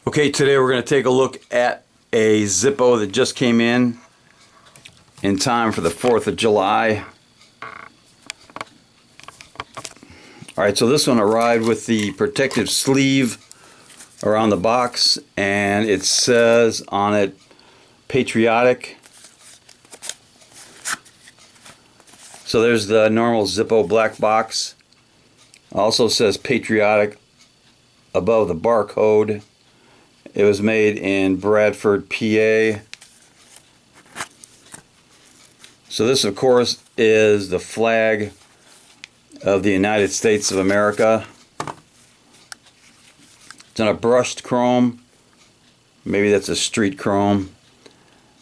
Okay, today we're going to take a look at a Zippo that just came in time for the 4th of July. Alright, so this one arrived with the protective sleeve around the box, and it says on it Patriotic. So there's the normal Zippo black box. Also says Patriotic above the barcode. It was made in Bradford, PA. So this, of course, is the flag of the United States of America. It's in a brushed chrome. Maybe that's a street chrome.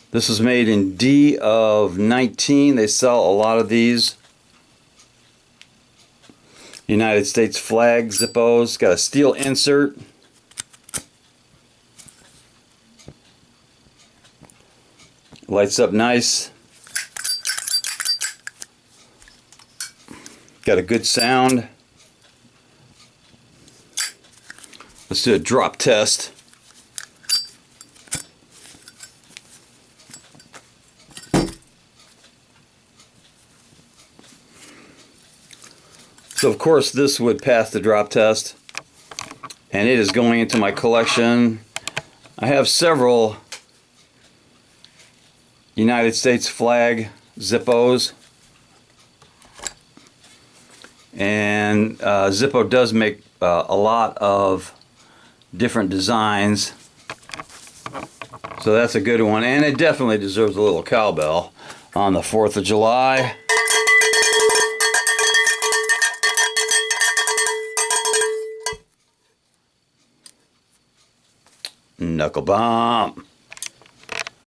This is made in D of 19. They sell a lot of these. United States flag Zippos. Got a steel insert. Lights up nice. Got a good sound. Let's do a drop test. So of course this would pass the drop test, and it is going into my collection. I have several United States flag Zippos, and Zippo does make a lot of different designs, so that's a good one, and it definitely deserves a little cowbell on the 4th of July. Knuckle bump.